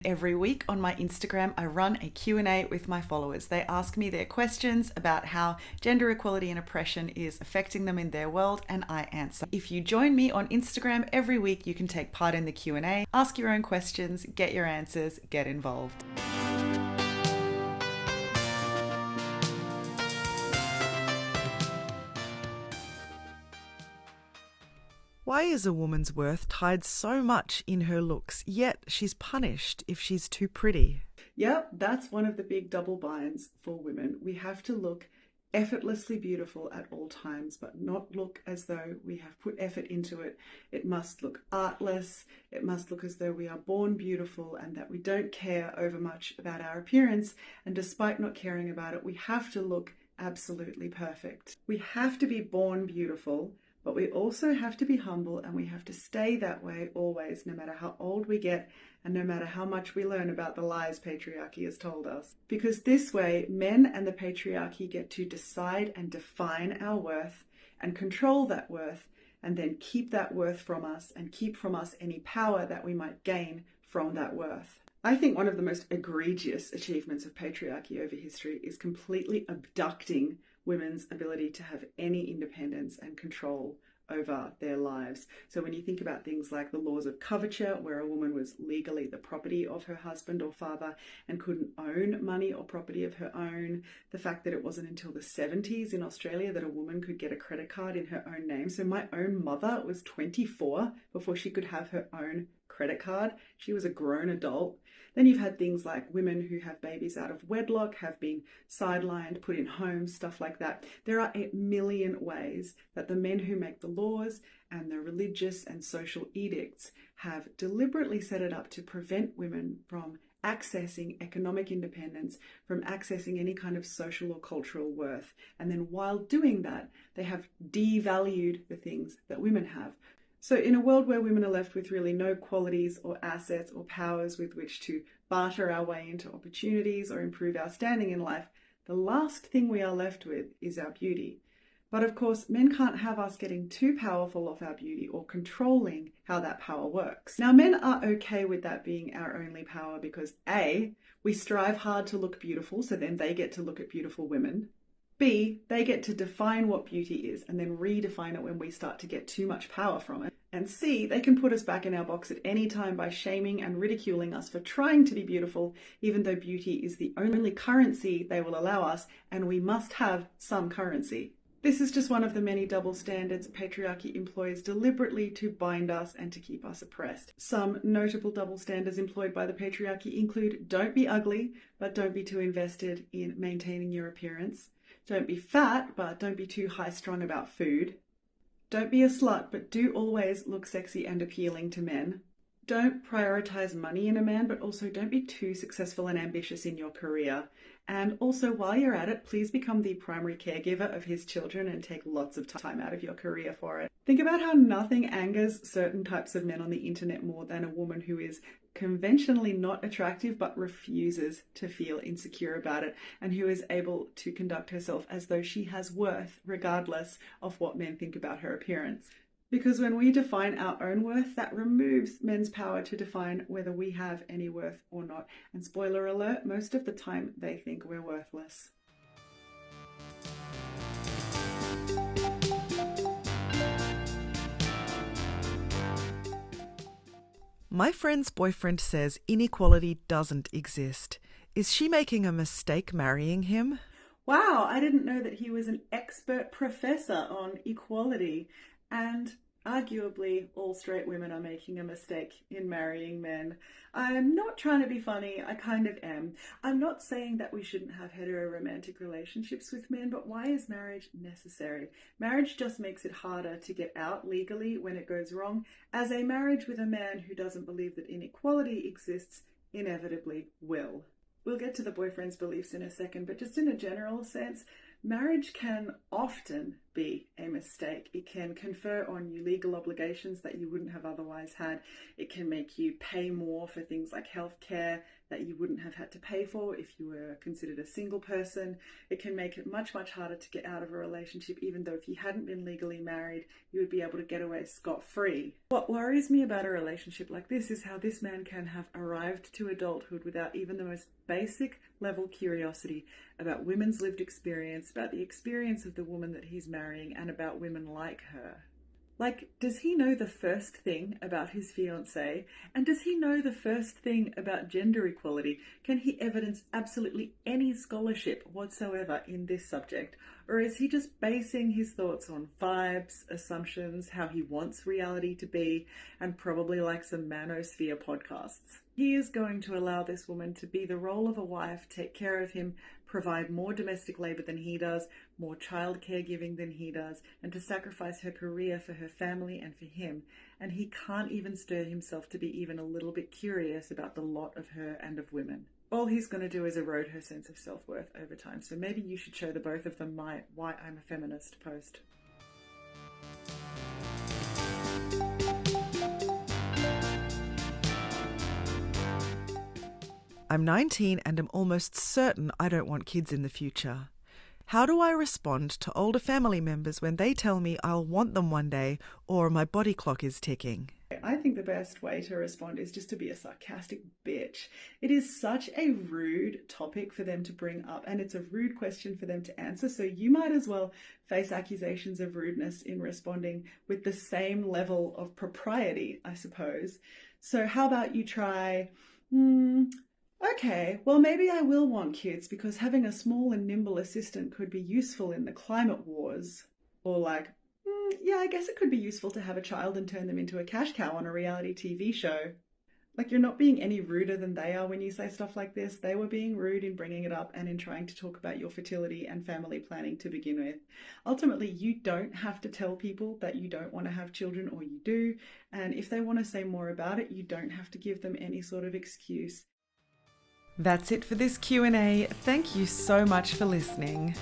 Every week on my Instagram, I run a Q&A with my followers. They ask me their questions about how gender equality and oppression is affecting them in their world, and I answer. If you join me on Instagram every week, you can take part in the Q&A, ask your own questions, get your answers, get involved. Why is a woman's worth tied so much in her looks, yet she's punished if she's too pretty? Yep, that's one of the big double binds for women. We have to look effortlessly beautiful at all times, but not look as though we have put effort into it. It must look artless. It must look as though we are born beautiful and that we don't care over much about our appearance. And despite not caring about it, we have to look absolutely perfect. We have to be born beautiful, but we also have to be humble, and we have to stay that way always, no matter how old we get and no matter how much we learn about the lies patriarchy has told us. Because this way, men and the patriarchy get to decide and define our worth and control that worth, and then keep that worth from us and keep from us any power that we might gain from that worth. I think one of the most egregious achievements of patriarchy over history is completely abducting women's ability to have any independence and control over their lives. So when you think about things like the laws of coverture, where a woman was legally the property of her husband or father and couldn't own money or property of her own, the fact that it wasn't until the 70s in Australia that a woman could get a credit card in her own name. So my own mother was 24 before she could have her own credit card. She was a grown adult. Then you've had things like women who have babies out of wedlock, have been sidelined, put in homes, stuff like that. There are a million ways that the men who make the laws and the religious and social edicts have deliberately set it up to prevent women from accessing economic independence, from accessing any kind of social or cultural worth. And then while doing that, they have devalued the things that women have. So in a world where women are left with really no qualities or assets or powers with which to barter our way into opportunities or improve our standing in life, the last thing we are left with is our beauty. But of course, men can't have us getting too powerful of our beauty or controlling how that power works. Now, men are okay with that being our only power because A, we strive hard to look beautiful, so then they get to look at beautiful women. B, they get to define what beauty is and then redefine it when we start to get too much power from it. And C, they can put us back in our box at any time by shaming and ridiculing us for trying to be beautiful, even though beauty is the only currency they will allow us, and we must have some currency. This is just one of the many double standards patriarchy employs deliberately to bind us and to keep us oppressed. Some notable double standards employed by the patriarchy include: don't be ugly, but don't be too invested in maintaining your appearance. Don't be fat, but don't be too high-strung about food. Don't be a slut, but do always look sexy and appealing to men. Don't prioritize money in a man, but also don't be too successful and ambitious in your career. And also, while you're at it, please become the primary caregiver of his children and take lots of time out of your career for it. Think about how nothing angers certain types of men on the internet more than a woman who is conventionally not attractive but refuses to feel insecure about it, and who is able to conduct herself as though she has worth regardless of what men think about her appearance. Because when we define our own worth, that removes men's power to define whether we have any worth or not. And spoiler alert, most of the time they think we're worthless. My friend's boyfriend says inequality doesn't exist. Is she making a mistake marrying him? Wow, I didn't know that he was an expert professor on equality. And arguably, all straight women are making a mistake in marrying men. I'm not trying to be funny, I kind of am. I'm not saying that we shouldn't have hetero-romantic relationships with men, but why is marriage necessary? Marriage just makes it harder to get out legally when it goes wrong, as a marriage with a man who doesn't believe that inequality exists inevitably will. We'll get to the boyfriend's beliefs in a second, but just in a general sense, marriage can often be a mistake. It can confer on you legal obligations that you wouldn't have otherwise had. It can make you pay more for things like healthcare that you wouldn't have had to pay for if you were considered a single person. It can make it much, much harder to get out of a relationship, even though if you hadn't been legally married, you would be able to get away scot-free. What worries me about a relationship like this is how this man can have arrived to adulthood without even the most basic level curiosity about women's lived experience, about the experience of the woman that he's marrying, and about women like her. Like, does he know the first thing about his fiancée? And does he know the first thing about gender equality? Can he evidence absolutely any scholarship whatsoever in this subject? Or is he just basing his thoughts on vibes, assumptions, how he wants reality to be, and probably like some manosphere podcasts? He is going to allow this woman to be the role of a wife, take care of him, provide more domestic labour than he does, more child caregiving than he does, and to sacrifice her career for her family and for him. And he can't even stir himself to be even a little bit curious about the lot of her and of women. All he's going to do is erode her sense of self-worth over time. So maybe you should show the both of them my Why I'm a Feminist post. I'm 19 and am almost certain I don't want kids in the future. How do I respond to older family members when they tell me I'll want them one day or my body clock is ticking? I think the best way to respond is just to be a sarcastic bitch. It is such a rude topic for them to bring up, and it's a rude question for them to answer, so you might as well face accusations of rudeness in responding with the same level of propriety, I suppose. So how about you try, okay, well, maybe I will want kids because having a small and nimble assistant could be useful in the climate wars. Or like, yeah, I guess it could be useful to have a child and turn them into a cash cow on a reality TV show. Like, you're not being any ruder than they are when you say stuff like this. They were being rude in bringing it up and in trying to talk about your fertility and family planning to begin with. Ultimately, you don't have to tell people that you don't want to have children, or you do. And if they want to say more about it, you don't have to give them any sort of excuse. That's it for this Q&A. Thank you so much for listening.